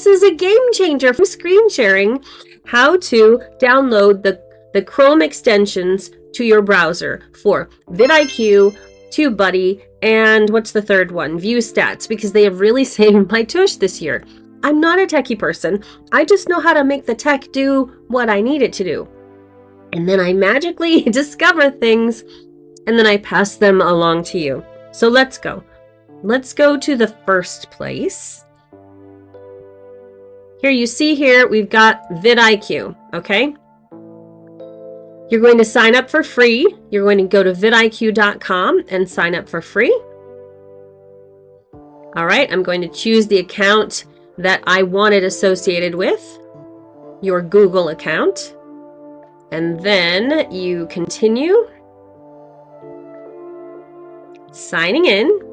This is a game changer for screen sharing, how to download the Chrome extensions to your browser for vidIQ, TubeBuddy, and what's the third one? ViewStats, because they have really saved my tush this year. I'm not a techie person. I just know how to make the tech do what I need it to do. And then I magically discover things, and then I pass them along to you. So let's go. Let's go to the first place. Here you see here, we've got vidIQ, okay? You're going to sign up for free. You're going to go to vidIQ.com and sign up for free. All right, I'm going to choose the account that I want it associated with, your Google account. And then you continue signing in.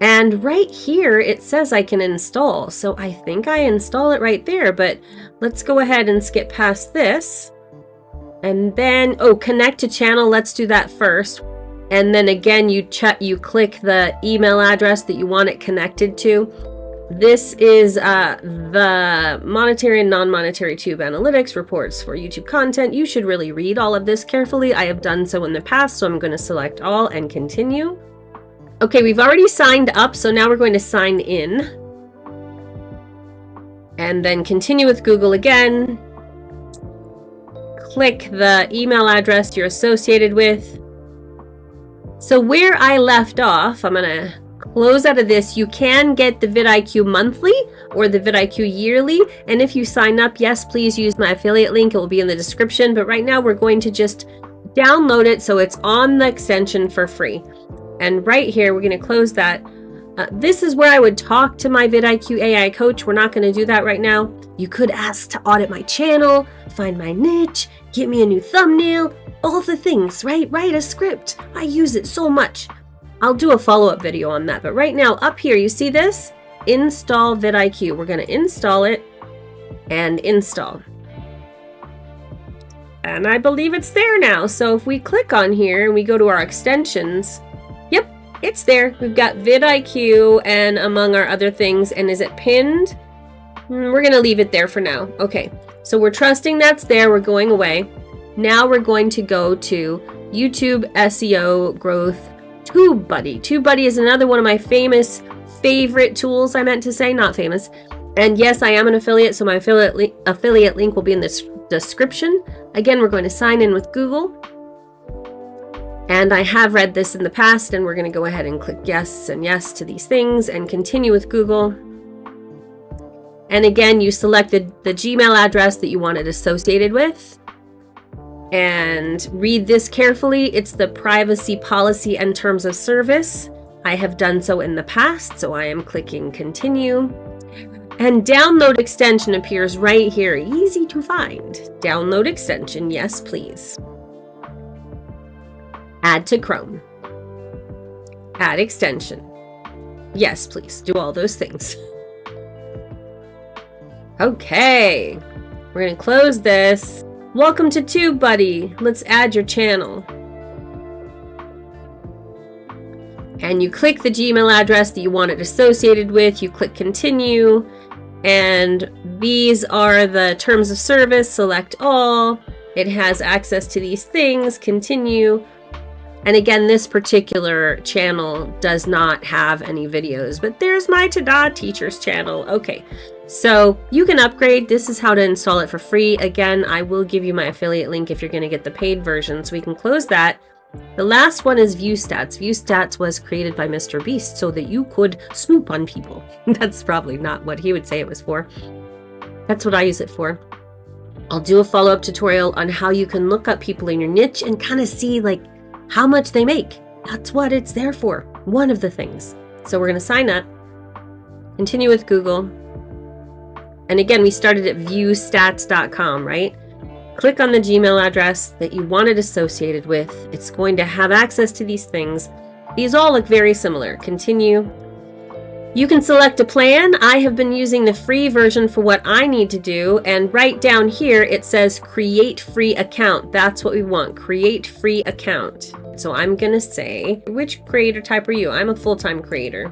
And right here, it says I can install. So I think I install it right there, but let's go ahead and skip past this. And then, oh, connect to channel. Let's do that first. And then again, you click the email address that you want it connected to. This is the monetary and non-monetary tube analytics reports for YouTube content. You should really read all of this carefully. I have done so in the past, so I'm going to select all and continue. Okay, we've already signed up, so now we're going to sign in. And then continue with Google again. Click the email address you're associated with. So where I left off, I'm going to close out of this. You can get the vidIQ monthly or the vidIQ yearly. And if you sign up, yes, please use my affiliate link. It will be in the description. But right now we're going to just download it so it's on the extension for free. And right here, we're going to close that. This is where I would talk to my vidIQ AI coach. We're not going to do that right now. You could ask to audit my channel, find my niche, get me a new thumbnail, all the things, right? Write a script. I use it so much. I'll do a follow-up video on that. But right now, up here, you see this? Install vidIQ. We're going to install it and install. And I believe it's there now. So if we click on here and we go to our extensions, yep, it's there. We've got vidIQ and among our other things. And is it pinned? We're going to leave it there for now. Okay, so we're trusting that's there. We're going away. Now we're going to go to YouTube SEO growth TubeBuddy. TubeBuddy is another one of my favorite tools, I meant to say, not famous. And yes, I am an affiliate, so my affiliate link will be in the description. Again, we're going to sign in with Google. And I have read this in the past, and we're going to go ahead and click yes and yes to these things and continue with Google. And again, you select the Gmail address that you want it associated with. And read this carefully. It's the privacy policy and terms of service. I have done so in the past, so I am clicking continue. And download extension appears right here. Easy to find. Download extension, yes please. Add to Chrome. Add extension. Yes please, do all those things. Okay, we're gonna close this. Welcome to TubeBuddy. Let's add your channel. And you click the Gmail address that you want it associated with. You click continue. And these are the terms of service. Select all. It has access to these things. Continue. And again, this particular channel does not have any videos, but there's my Ta-Da Teachers channel. Okay, so you can upgrade. This is how to install it for free. Again, I will give you my affiliate link if you're going to get the paid version, so we can close that. The last one is ViewStats. ViewStats was created by Mr. Beast so that you could snoop on people. That's probably not what he would say it was for. That's what I use it for. I'll do a follow-up tutorial on how you can look up people in your niche and kind of see like how much they make. That's what it's there for. One of the things. So we're going to sign up, continue with Google. And again, we started at viewstats.com, right? Click on the Gmail address that you want it associated with. It's going to have access to these things. These all look very similar. Continue. You can select a plan. I have been using the free version for what I need to do. And right down here, it says create free account. That's what we want. Create free account. So I'm going to say, which creator type are you? I'm a full-time creator.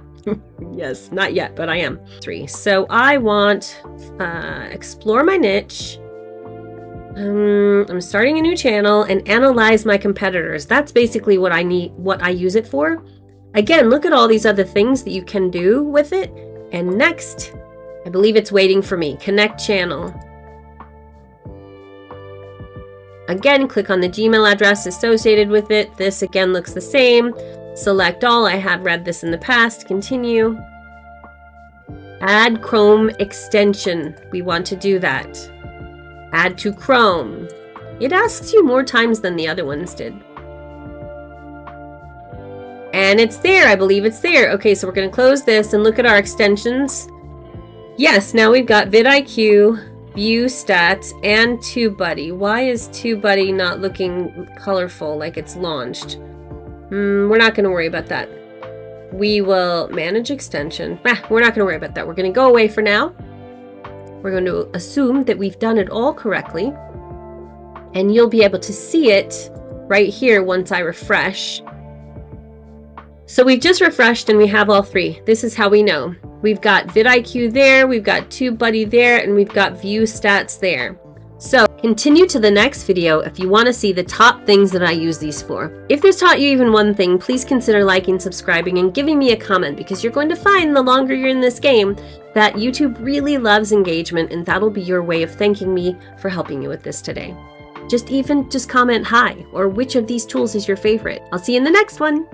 Yes, not yet, but I am. 3. So I want explore my niche. I'm starting a new channel and analyze my competitors. That's basically what I need, what I use it for. Again, look at all these other things that you can do with it. And next, I believe it's waiting for me. Connect channel. Again, click on the Gmail address associated with it. This again looks the same. Select all. I have read this in the past. Continue. Add Chrome extension. We want to do that. Add to Chrome. It asks you more times than the other ones did. And it's there. I believe it's there. Okay, so we're going to close this and look at our extensions. Yes, now we've got vidIQ, ViewStats, and TubeBuddy. Why is TubeBuddy not looking colorful like it's launched? We're not going to worry about that. We will manage extension. We're not going to worry about that. We're going to go away for now. We're going to assume that we've done it all correctly. And you'll be able to see it right here once I refresh. So we've just refreshed and we have all 3. This is how we know. We've got vidIQ there, we've got TubeBuddy there, and we've got ViewStats there. So continue to the next video if you want to see the top things that I use these for. If this taught you even one thing, please consider liking, subscribing, and giving me a comment, because you're going to find the longer you're in this game that YouTube really loves engagement, and that'll be your way of thanking me for helping you with this today. Just comment hi, or which of these tools is your favorite. I'll see you in the next one.